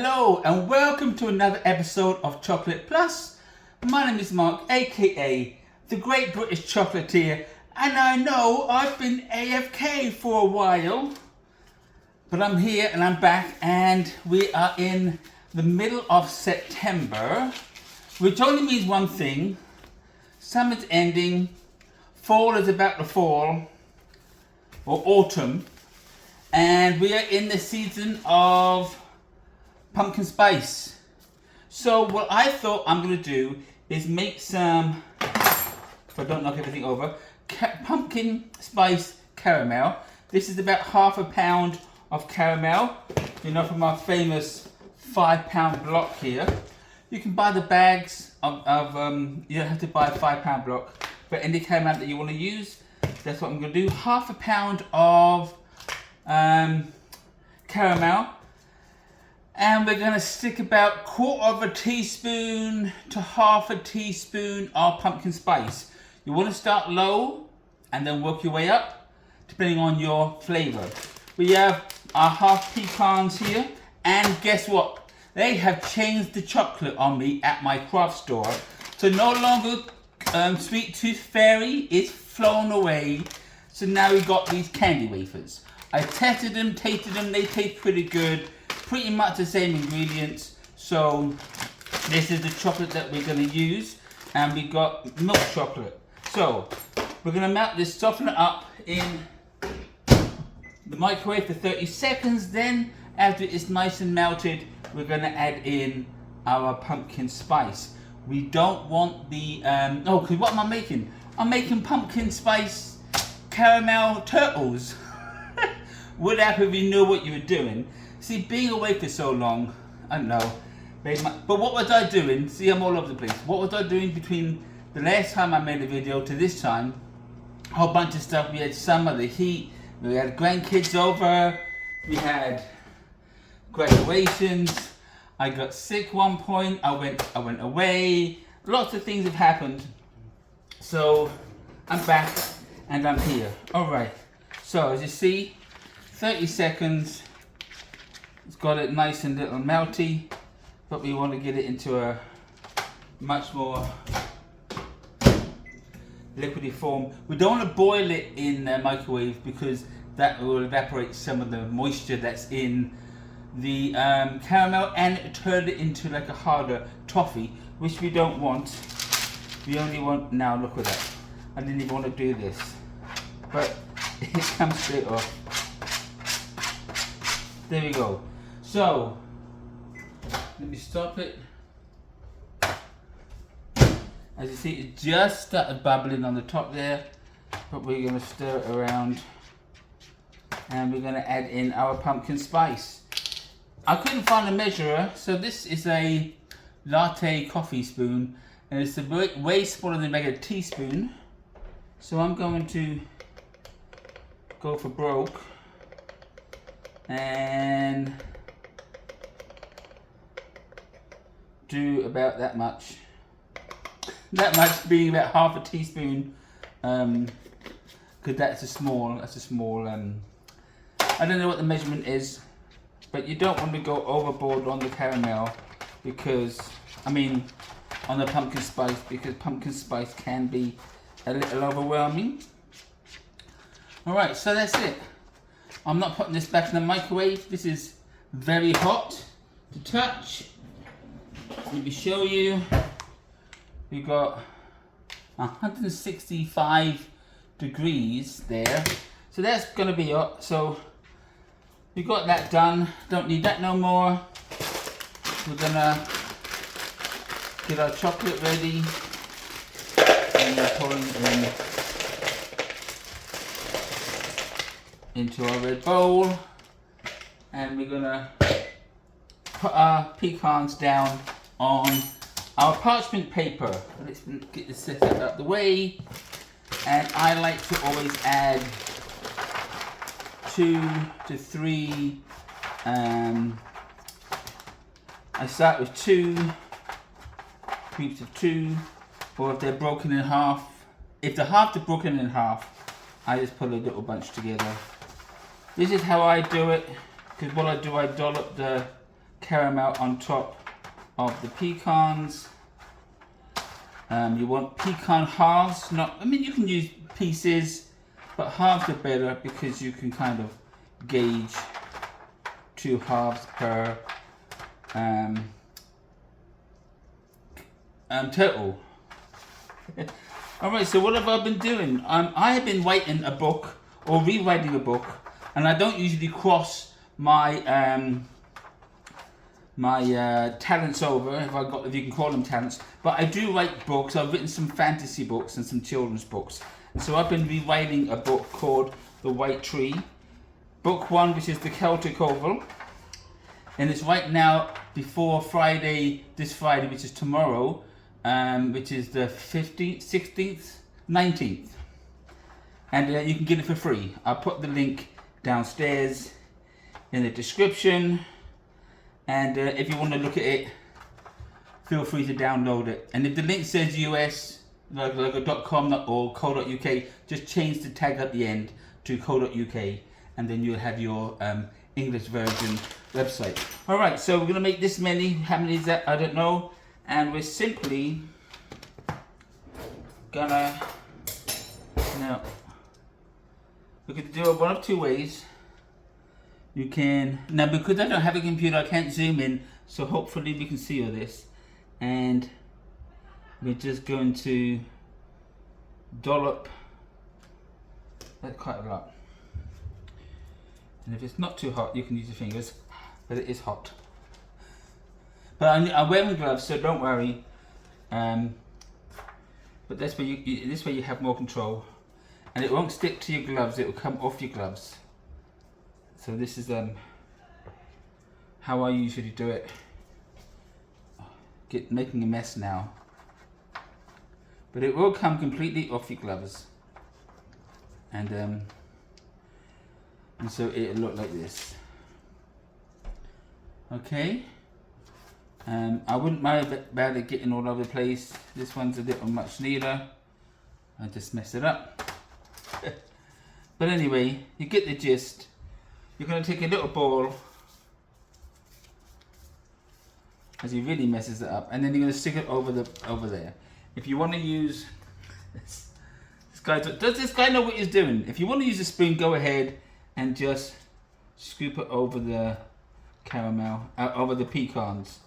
Hello and welcome to another episode of Chocolate Plus. My name is Mark, aka the Great British Chocolatier, and I know I've been AFK for a while, but I'm here and I'm back, and we are in the middle of September, which only means one thing: summer's ending, fall is about to fall, or autumn, and we are in the season of pumpkin spice. So what I thought I'm going to do is make some, if I don't knock everything over, pumpkin spice caramel. This is about half a pound of caramel, you know, from our famous £5 block here. You can buy the bags of you don't have to buy a £5 block, but any caramel that you want to use, that's what I'm going to do. Half a pound of caramel. And we're going to stick about 1/4 teaspoon to half a teaspoon of pumpkin spice. You want to start low and then work your way up, depending on your flavour. We have our half pecans here, and guess what? They have changed the chocolate on me at my craft store. So no longer Sweet Tooth Fairy is flown away. So now we've got these candy wafers. I tested them, tasted them, they taste pretty good. Pretty much the same ingredients. So this is the chocolate that we're going to use, and we got milk chocolate. So we're going to melt this, soften it up in the microwave for 30 seconds. Then after it's nice and melted, we're going to add in our pumpkin spice. We don't want the because what am I making? I'm making pumpkin spice caramel turtles. Would happen if you knew what you were doing. See, being away for so long, I don't know. But what was I doing? See, I'm all over the place. What was I doing between the last time I made a video to this time? A whole bunch of stuff. We had summer, the heat. We had grandkids over. We had graduations. I got sick one point. I went away. Lots of things have happened. So I'm back and I'm here. All right. So as you see, 30 seconds. It's got it nice and little melty, but we want to get it into a much more liquidy form. We don't want to boil it in the microwave because that will evaporate some of the moisture that's in the caramel and turn it into like a harder toffee, which we don't want. We only want, now look at that. I didn't even want to do this, but it comes straight off. There we go. So, let me stop it. As you see, it just started bubbling on the top there, but we're going to stir it around, and we're going to add in our pumpkin spice. I couldn't find a measurer, so this is a latte coffee spoon, and it's way smaller than a regular teaspoon. So I'm going to go for broke and do about that much. That much being about half a teaspoon, because that's a small. I don't know what the measurement is, but you don't want to go overboard on the caramel because, I mean, on the pumpkin spice, because pumpkin spice can be a little overwhelming. All right, so that's it. I'm not putting this back in the microwave. This is very hot to touch. Let me show you. We got 165 degrees there. So that's gonna be hot. So we got that done. Don't need that no more. We're gonna get our chocolate ready. And we're pouring it into our red bowl. And we're gonna put our pecans down on our parchment paper. Let's get this set out of the way. And I like to always add 2 to 3. I start with 2 groups of 2, or if they're broken in half. If the half are broken in half, I just put a little bunch together. This is how I do it, because what I do, I dollop the caramel on top of the pecans. You want pecan halves, you can use pieces, but halves are better because you can kind of gauge 2 halves per turtle. Alright, so what have I been doing? I have been writing a book, or rewriting a book, and I don't usually cross my talents over, if you can call them talents, but I do write books. I've written some fantasy books and some children's books. And so I've been rewriting a book called The White Tree. Book 1, which is the Celtic Oval. And it's right now before this Friday, which is tomorrow, which is the 15th, 16th, 19th. And you can get it for free. I'll put the link downstairs in the description. And if you want to look at it, feel free to download it. And if the link says US, like a .com or co.uk, just change the tag at the end to co.uk, and then you'll have your English version website. Alright, so we're going to make this many. How many is that? I don't know. And we're simply gonna, now, we could do it one of 2 ways. You can, now because I don't have a computer, I can't zoom in, so hopefully we can see all this. And we're just going to dollop, that's quite a lot. And if it's not too hot, you can use your fingers, but it is hot. But I'm wearing gloves, so don't worry. But this way you have more control. And it won't stick to your gloves, it will come off your gloves. So this is how I usually do it. Making a mess now. But it will come completely off your gloves. And so it'll look like this. Okay. I wouldn't worry about it getting all over the place. This one's a little much neater. I just mess it up. But anyway, you get the gist. You're going to take a little ball, as he really messes it up, and then you're going to stick it over there. If you want to use this guy, does this guy know what he's doing? If you want to use a spoon, go ahead and just scoop it over the caramel, over the pecans.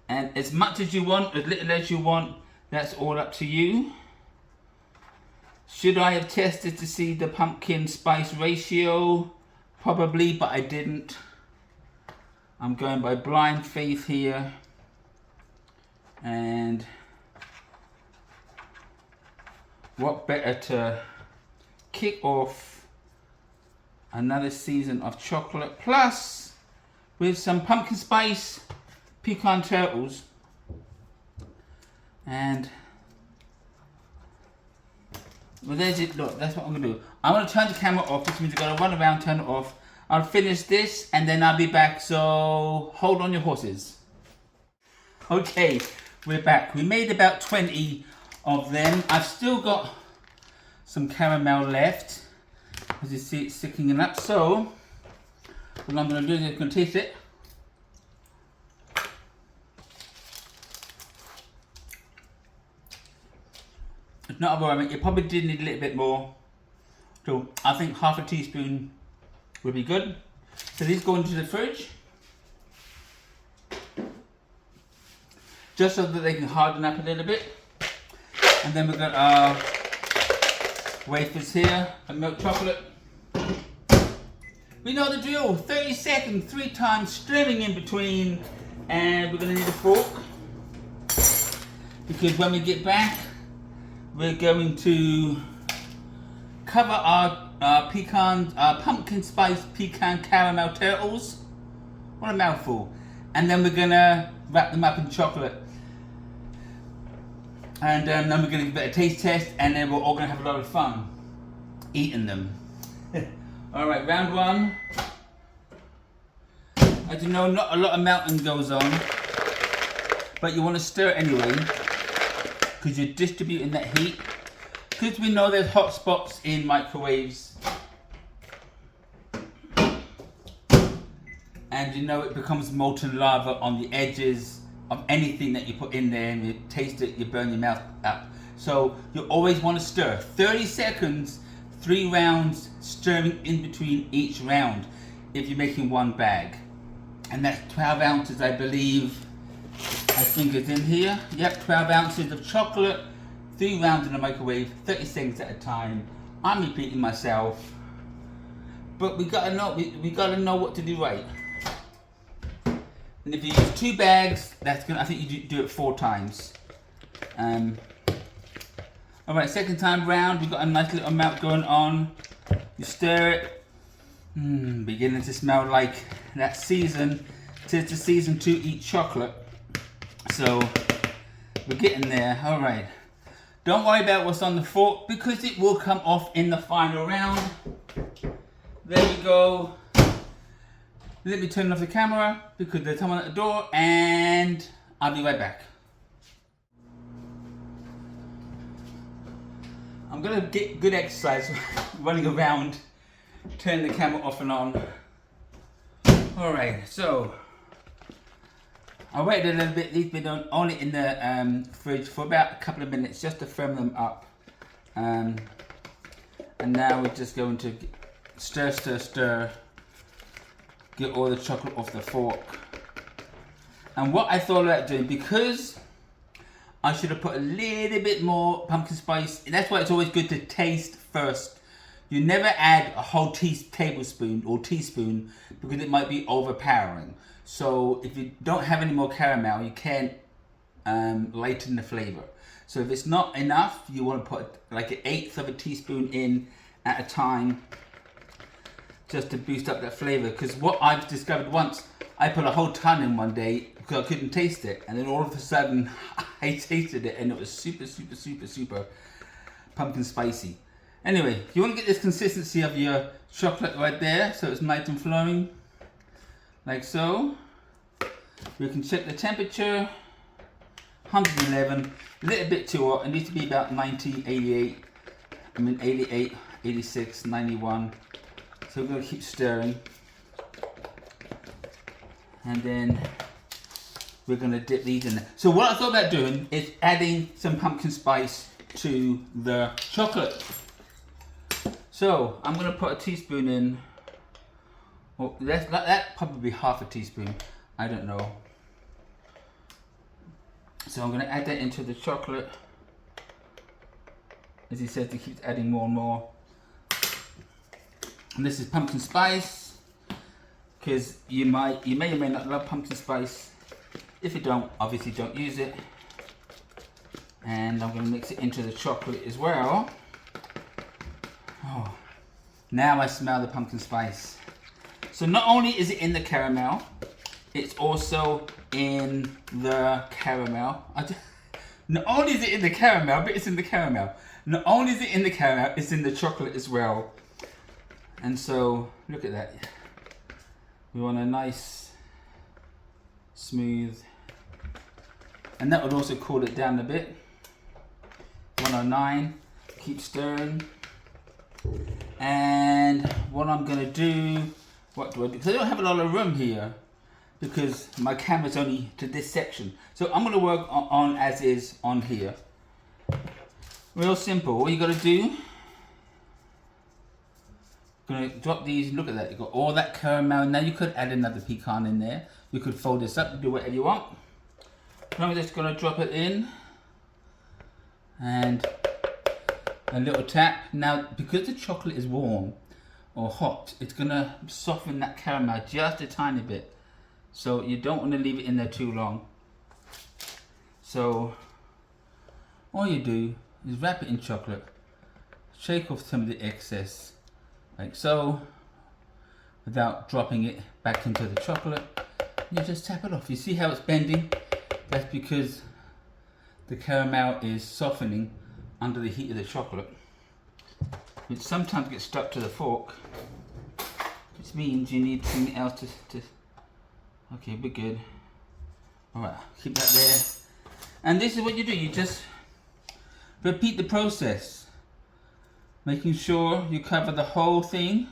And as much as you want, as little as you want, that's all up to you. Should I have tested to see the pumpkin spice ratio? Probably, but I didn't. I'm going by blind faith here. And what better to kick off another season of chocolate, plus with some pumpkin spice pecan turtles. And well, there's it. Look, that's what I'm gonna do. I'm gonna turn the camera off, which means I'm gonna run around, turn it off. I'll finish this and then I'll be back. So hold on your horses. Okay, we're back. We made about 20 of them. I've still got some caramel left, as you see it's sticking up. So what I'm gonna do is I'm gonna taste it. It's not overwhelming. You probably did need a little bit more. So I think half a teaspoon would be good. So these go into the fridge, just so that they can harden up a little bit. And then we've got our wafers here and milk chocolate. We know the drill. 30 seconds, 3 times, stirring in between. And we're going to need a fork, because when we get back, we're going to cover our pumpkin spice pecan caramel turtles. What a mouthful. And then we're going to wrap them up in chocolate. And then we're going to give it a taste test, and then we're all going to have a lot of fun eating them. Alright, round 1. As you know, not a lot of melting goes on, but you want to stir it anyway, because you're distributing that heat. Because we know there's hot spots in microwaves. and you know it becomes molten lava on the edges of anything that you put in there, and you taste it, you burn your mouth up. So you always want to stir. 30 seconds, 3 rounds, stirring in between each round if you're making one bag. And that's 12 ounces, I believe. I think it's in here. Yep, 12 ounces of chocolate, 3 rounds in the microwave, 30 seconds at a time. I'm repeating myself, but we gotta know what to do right. And if you use 2 bags, that's gonna. I think you do it 4 times. All right, second time round, we've got a nice little amount going on. You stir it. Beginning to smell like that season. Tis the season to eat chocolate. So we're getting there. All right. Don't worry about what's on the fork because it will come off in the final round. There we go. Let me turn off the camera because there's someone at the door, and I'll be right back. I'm gonna get good exercise running around, turn the camera off and on. All right, so I waited a little bit. These been only in the fridge for about a couple of minutes just to firm them up. And now we're just going to stir, stir, stir. Get all the chocolate off the fork. And what I thought about doing, because I should have put a little bit more pumpkin spice. That's why it's always good to taste first. You never add a whole tablespoon or teaspoon because it might be overpowering. So if you don't have any more caramel, you can't lighten the flavor. So if it's not enough, you want to put like 1/8 of a teaspoon in at a time, just to boost up that flavor. Because what I've discovered once, I put a whole ton in one day because I couldn't taste it, and then all of a sudden I tasted it and it was super, super, super, super pumpkin spicy. Anyway, you want to get this consistency of your chocolate right there, so it's nice and flowing, like so. We can check the temperature, 111, a little bit too hot. It needs to be about 90, 88, 88, 86, 91. So we're going to keep stirring, and then we're going to dip these in there. So what I thought about doing is adding some pumpkin spice to the chocolate. So I'm going to put a teaspoon in. Well, that probably half a teaspoon. I don't know. So I'm going to add that into the chocolate. As he says, he keeps adding more and more. And this is pumpkin spice, because you may or may not love pumpkin spice. If you don't, obviously don't use it. And I'm going to mix it into the chocolate as well. Oh, now I smell the pumpkin spice. So not only is it in the caramel, it's also in the caramel. Not only is it in the caramel, but it's in the caramel. Not only is it in the caramel, it's in the chocolate as well. And so, look at that. We want a nice, smooth, and that would also cool it down a bit. 109, keep stirring. And what I'm gonna do, what do I do? Because I don't have a lot of room here, because my camera's only to this section. So I'm gonna work on as is on here. Real simple, all you gotta do, gonna drop these. Look at that, you got all that caramel. Now you could add another pecan in there. You could fold this up and do whatever you want. I'm just gonna drop it in, and a little tap. Now because the chocolate is warm or hot, it's gonna soften that caramel just a tiny bit, so you don't want to leave it in there too long. So all you do is wrap it in chocolate, shake off some of the excess like so, without dropping it back into the chocolate. You just tap it off. You see how it's bending? That's because the caramel is softening under the heat of the chocolate, which sometimes gets stuck to the fork, which means you need something else to okay, we're good. Alright, keep that there. And this is what you do. You just repeat the process, making sure you cover the whole thing,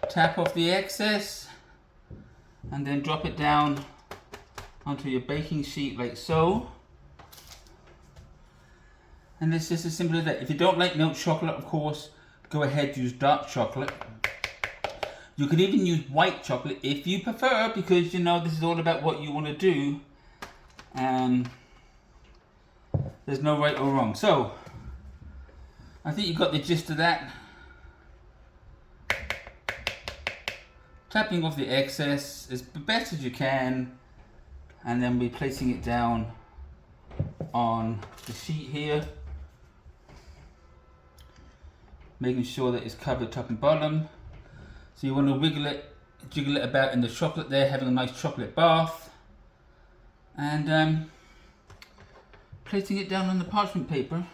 tap off the excess, And then drop it down onto your baking sheet like so. And it's just as simple as that. If you don't like milk chocolate, of course, go ahead, use dark chocolate. You could even use white chocolate if you prefer, because you know this is all about what you want to do. And there's no right or wrong. So, I think you got the gist of that. Tapping off the excess as best as you can, and then we're placing it down on the sheet here, making sure that it's covered top and bottom. So you want to wiggle it, jiggle it about in the chocolate there, having a nice chocolate bath, and placing it down on the parchment paper.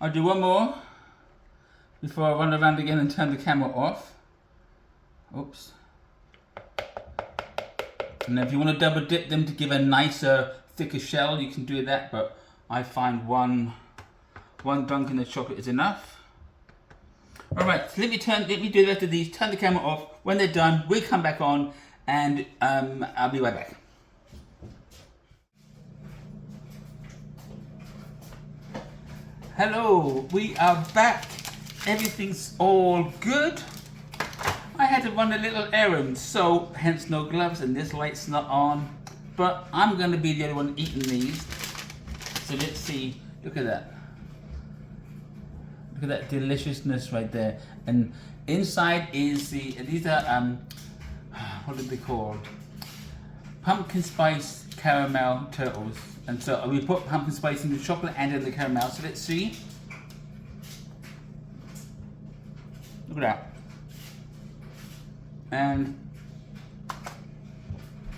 I'll do one more before I run around again and turn the camera off. Oops. And if you want to double dip them to give a nicer, thicker shell, you can do that, but I find one dunk in the chocolate is enough. Alright, so let me do the rest of these, turn the camera off. When they're done, we'll come back on, and I'll be right back. Hello, we are back. Everything's all good. I had to run a little errand, so hence no gloves, and this light's not on. But I'm going to be the only one eating these. So let's see. Look at that. Look at that deliciousness right there. And inside is these are what are they called? Pumpkin spice caramel turtles. And so we put pumpkin spice in the chocolate and in the caramel. So let's see. Look at that. And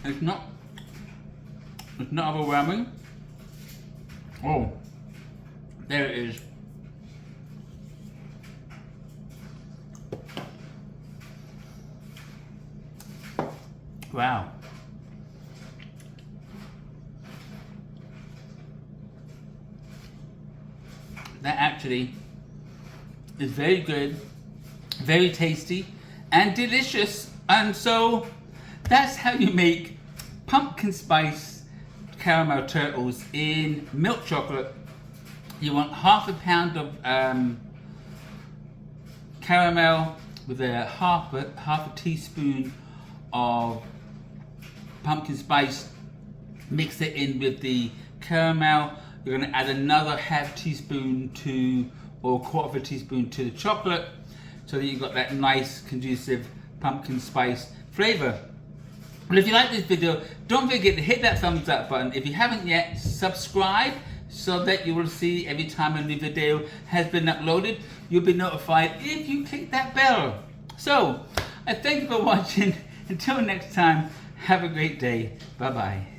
it's not overwhelming. Oh, there it is. Wow. That actually is very good, very tasty, and delicious. And so that's how you make pumpkin spice caramel turtles in milk chocolate. You want half a pound of caramel with a half a teaspoon of pumpkin spice. Mix it in with the caramel. You're going to add another half teaspoon or quarter of a teaspoon to the chocolate, so that you've got that nice conducive pumpkin spice flavor. Well, if you like this video, don't forget to hit that thumbs up button. If you haven't yet, subscribe so that you will see every time a new video has been uploaded. You'll be notified if you click that bell. So, I thank you for watching. Until next time, have a great day. Bye-bye.